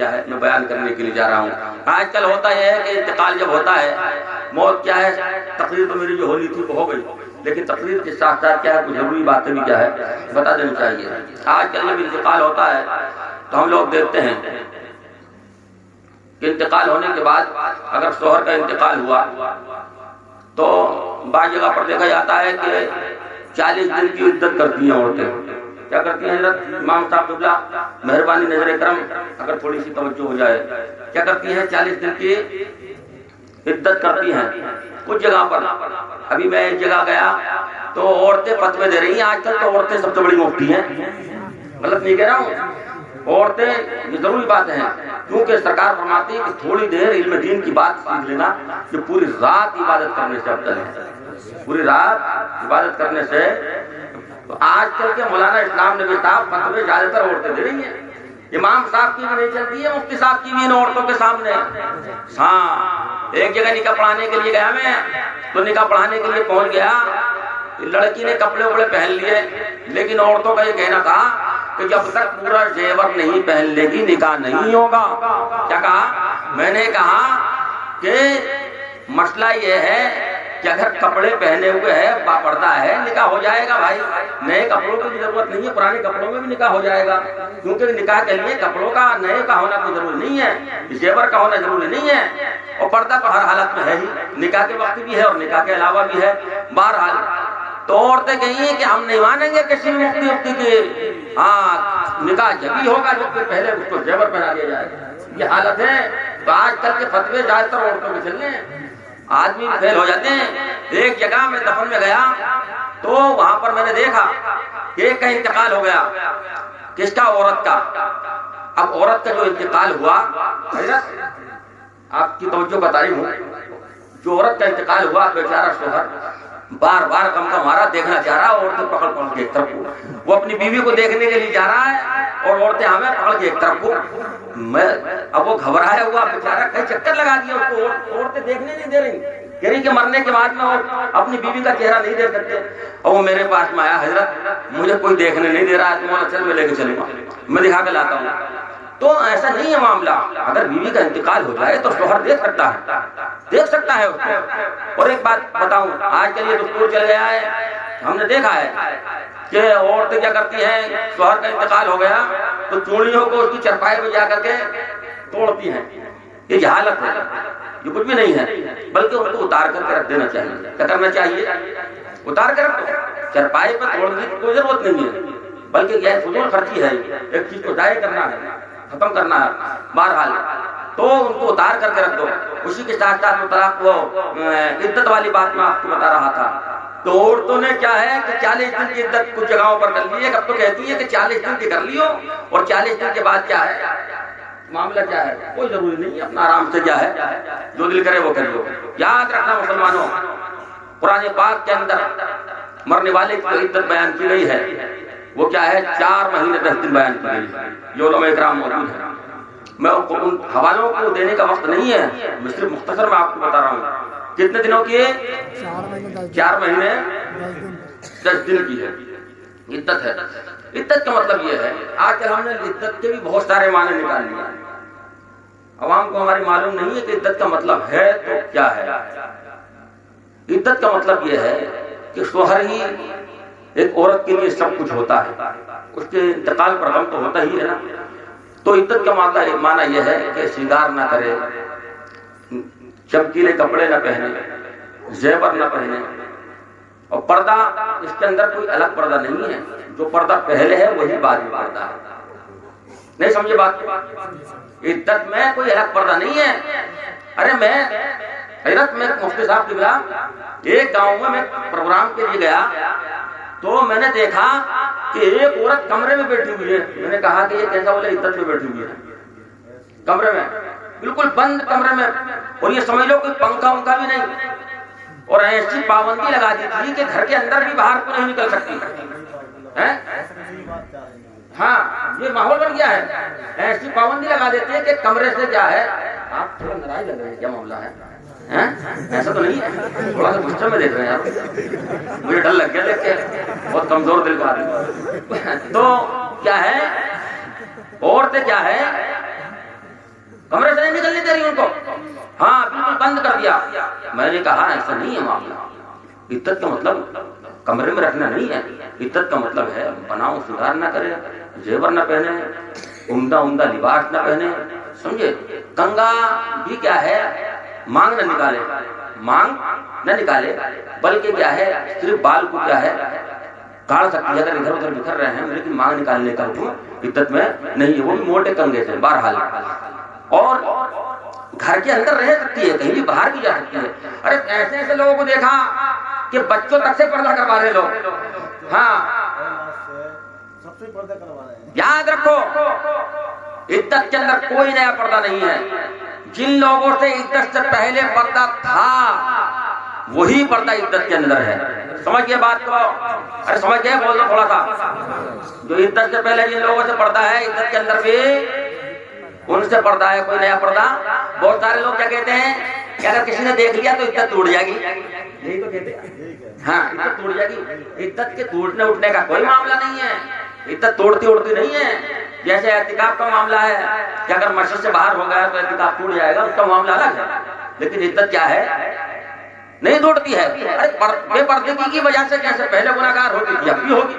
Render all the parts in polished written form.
کیا ہے میں بیان کرنے کے لیے جا رہا ہوں. آج کل ہوتا یہ ہے کہ انتقال جب ہوتا ہے، موت کیا ہے، تقریر تو میری جو ہونی تھی وہ ہو گئی، لیکن تقریر کے ساتھ ساتھ کیا ہے کچھ ضروری باتیں بھی کیا ہے بتا دینی چاہیے. آج کل جب انتقال ہوتا ہے تو ہم لوگ دیکھتے ہیں کہ انتقال ہونے کے بعد اگر شوہر کا انتقال ہوا تو بعض جگہ پر دیکھا جاتا ہے کہ 40 دن کی عدت کرتی ہیں عورتیں. کیا کرتی ہیں حضرت امام صاحب قبلہ مہربانی نظر کرم اگر تھوڑی سی توجہ ہو جائے، کیا کرتی ہیں 40 دن کی عدت کرتی ہیں. کچھ جگہ پر ابھی میں ایک جگہ گیا تو عورتیں فتوے دے رہی ہیں. آج کل تو عورتیں سب سے بڑی مفتی ہیں، غلط نہیں کہہ رہا ہوں، عورتیں یہ ضروری بات ہے، کیونکہ سرکار فرماتی ہے کہ تھوڑی دیر علم دین کی بات سیکھ لینا جو پوری رات عبادت کرنے سے افضل ہے، پوری رات عبادت کرنے سے. تو آج کل کے مولانا اسلام نبی صاحب فتوے زیادہ تر عورتیں دے رہی ہیں. امام صاحب کی بھی نہیں چلتی ہے، مفتی صاحب کی بھی ان عورتوں کے سامنے. ہاں ایک جگہ نکاح پڑھانے کے لیے گیا میں، تو نکاح پڑھانے کے لیے پہنچ گیا، لڑکی نے کپڑے وپڑے پہن لیے، لیکن عورتوں کا یہ کہنا تھا کہ جب تک پورا زیور نہیں پہن لے گی نکاح نہیں ہوگا. کیا کہا؟ میں نے کہا کہ مسئلہ یہ ہے کہ اگر کپڑے پہنے ہوئے ہے باپردہ ہے نکاح ہو جائے گا بھائی، نئے کپڑوں کی بھی ضرورت نہیں ہے، پرانے کپڑوں میں بھی نکاح ہو جائے گا، کیونکہ نکاح کے لیے کپڑوں کا نئے کا ہونا کوئی ضروری نہیں ہے، زیور کا ہونا ضروری نہیں ہے، اور پردہ تو ہر حالت میں ہے ہی، نکاح کے وقت بھی ہے اور نکاح کے علاوہ بھی ہے. بہرحال تو عورتیں کہیں ہیں کہ ہم نہیں مانیں گے کسی بھی مفتی کے، ہاں نکاح جبھی ہوگا جب کہ پہلے اس کو زیور پہنا دیا جائے گا. یہ حالت ہے. تو آج کل کے فتوے زیادہ تر عورتوں کے چل رہے ہیں، آدمی فیل ہو جاتے ہیں. ایک جگہ میں دفن میں گیا تو وہاں پر میں نے دیکھا کہ ایک کا انتقال ہو گیا. کس کا؟ عورت کا. اب عورت کا جو انتقال ہوا، آپ کی توجہ بتا رہی ہوں، جو عورت کا انتقال ہوا بیچارہ شوہر بار بار غم کا مارا دیکھنا چاہ رہا، عورتیں پکڑ پکڑ کے ایک طرف کو، وہ اپنی بیوی کو دیکھنے کے لیے جا رہا ہے اور عورتیں ہمیں پکڑ کے ایک طرف کو. میں اب وہ گھبرایا ہوا بیچارہ کہیں چکر لگا دیا اس کو، عورتیں دیکھنے نہیں دے رہی، کہہ رہی کہ مرنے کے بعد میں اپنی بیوی کا چہرہ نہیں دیکھ سکتے. اور وہ میرے پاس میں آیا، حضرت مجھے کوئی دیکھنے نہیں دے رہا ہے، تمہارا چل میں لے کے چلوں گا، میں دکھا کے لاتا ہوں. تو ایسا نہیں ہے معاملہ، اگر بیوی کا انتقال ہو جائے تو شوہر دیکھ سکتا ہے اس کو. اور ایک بات بتاؤں، آج کل یہ دستور چل گیا ہے، ہم نے دیکھا ہے کہ عورتیں کیا کرتی ہیں، شوہر کا انتقال ہو گیا تو چوڑیوں کو اس کی چرپائی میں جا کر کے توڑتی ہیں. یہ جہالت ہے، یہ کچھ بھی نہیں ہے، بلکہ ان کو اتار کر کے رکھ دینا چاہیے. کیا کرنا چاہیے؟ اتار کر رکھ دو. چرپائی پر توڑنے کی کوئی ضرورت نہیں ہے، بلکہ یہ فضول خرچی ہے، ایک چیز کو ضائع کرنا ہے، ختم کرنا ہے. بہرحال تو ان کو اتار کر کے رکھ دو. اسی کے ساتھ ساتھ طلاق وہ عدت والی بات میں آپ کو بتا رہا تھا. تو عورتوں نے کیا ہے کہ 40 دن کی عدت کچھ جگہوں پر کر لی ہے. اب تو کہتی ہے کہ 40 دن کی کر لیو، اور 40 دن کے بعد کیا ہے معاملہ کیا ہے کوئی ضروری نہیں ہے، اپنا آرام سے کیا ہے جو دل کرے وہ کر لو. یاد رکھنا مسلمانوں، قرآن پاک کے اندر مرنے والے کی عدت بیان کی گئی ہے، وہ کیا ہے 4 مہینے 10 دن بیان کی گئی ہے. یہ علماء اکرام موجود ہیں، میں ان حوالوں کو دینے کا وقت نہیں ہے، میں صرف مختصر میں آپ کو بتا رہا ہوں. کتنے دنوں کی ہے؟ 4 مہینے 10 دن کی ہے عدت ہے. عدت کا مطلب یہ ہے، آج کل ہم نے عدت کے بھی بہت سارے معنی نکال لیے، عوام کو ہماری معلوم نہیں ہے کہ عدت کا مطلب ہے تو کیا ہے. عدت کا مطلب یہ ہے کہ شوہر ہی ایک عورت کے لیے سب کچھ ہوتا ہے، اس کے انتقال پر غم تو ہوتا ہی ہے نا. تو عدت کا معنی یہ ہے کہ سنگار نہ کرے، چمکیلے کپڑے نہ پہنے، زیور نہ پہنے، اور پردہ اس کے اندر کوئی الگ پردہ نہیں ہے، جو پردہ پہلے ہے وہی بعد میں پردہ ہے. نہیں سمجھے بات؟ عدت میں کوئی الگ پردہ نہیں ہے. ارے میں حیرت میں مفتی صاحب کی بلا ایک گاؤں میں پروگرام کے لیے گیا تو میں نے دیکھا کہ ایک عورت کمرے میں بیٹھی ہوئی ہے. میں نے کہا کہ یہ کیسا؟ بولے عدت میں بیٹھی ہوئی ہے کمرے میں، بالکل بند کمرے میں، اور یہ سمجھ لو کوئی پنکھا ونکھا بھی نہیں، اور ایسی پابندی لگا دی تھی کہ گھر کے اندر بھی باہر کو نہیں نکل سکتی. ہاں یہ ماحول بن گیا ہے، ایسی پابندی لگا دیتی ہے کہ کمرے سے کیا ہے. آپ تھوڑا ناراض لگ رہے ہیں، کیا معاملہ ہے؟ ایسا تو نہیں ہے، تھوڑا سا غصے میں دیکھ رہے ہیں آپ، مجھے ڈر لگ گیا دیکھ کے، بہت کمزور دل کا آدمی. تو کیا ہے عورتیں کیا ہے کمرے سے نہیں نکلنے دے رہی ان کو، ہاں بالکل بند کر دیا۔ میں نے کہا ایسا نہیں ہے معاملہ، عدت کا مطلب کمرے میں رکھنا نہیں ہے، عدت کا مطلب ہے بناؤ سدھار نہ کرے، زیور نہ پہنے، عمدہ لباس نہ پہنے، سمجھے؟ کنگا بھی کیا ہے، مانگ نہ نکالے، بلکہ کیا ہے صرف بال کو کیا ہے کاٹ سکتی ہے اگر ادھر ادھر بکھر رہے ہیں، لیکن مانگ نکالنے کا حکم عدت میں نہیں ہے، وہ بھی موٹے کنگے سے بہرحال۔ اور گھر کے اندر رہ سکتی ہے، کہیں بھی باہر بھی جا سکتی ہے۔ ارے ایسے ایسے لوگوں کو دیکھا کہ بچوں تک سے پردہ کروا رہے لوگ، ہاں یاد رکھو عدت کے اندر کوئی نیا پردہ نہیں ہے، جن لوگوں سے عدت سے پہلے پردہ تھا وہی پردہ عدت کے اندر ہے۔ سمجھ گئے بات کو؟ ارے سمجھ گئے؟ بولنا تھوڑا سا۔ جو عدت سے پہلے جن لوگوں سے پردہ ہے عدت کے اندر بھی ان سے پردہ ہے، کوئی نیا پردہ۔ بہت سارے لوگ کیا کہتے ہیں کہ اگر کسی نے دیکھ لیا تو عدت ٹوٹ جائے گی، یہی تو کہتے ہیں، ہاں عدت ٹوٹ جائے گی۔ عدت کے ٹوٹنے اٹھنے کا کوئی معاملہ نہیں ہے، عدت توڑتی اڑتی نہیں ہے۔ جیسے اعتکاف کا معاملہ ہے کہ اگر مسجد سے باہر ہو گیا تو اعتکاف ٹوٹ جائے گا، اس کا معاملہ الگ ہے، لیکن عدت کیا ہے نہیں توڑتی ہے۔ بے پردگی کی وجہ سے جیسے پہلے گناہگار ہوتی تھی اب بھی ہوگی،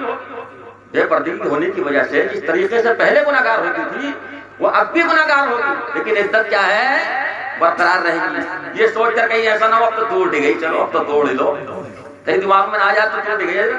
بے پردگی ہونے کی وجہ سے جس طریقے سے پہلے گناہگار ہوتی تھی وہ اب بھی گناہگار ہوگی، لیکن عدت کیا ہے برقرار رہے گی۔ یہ سوچ کر کہیں ایسا نہ ہو اب تو توڑ دی گئی، چلو اب تو توڑ ہی دو، کہیں دماغ میں نہ آ جائے تو توڑ دی گئی۔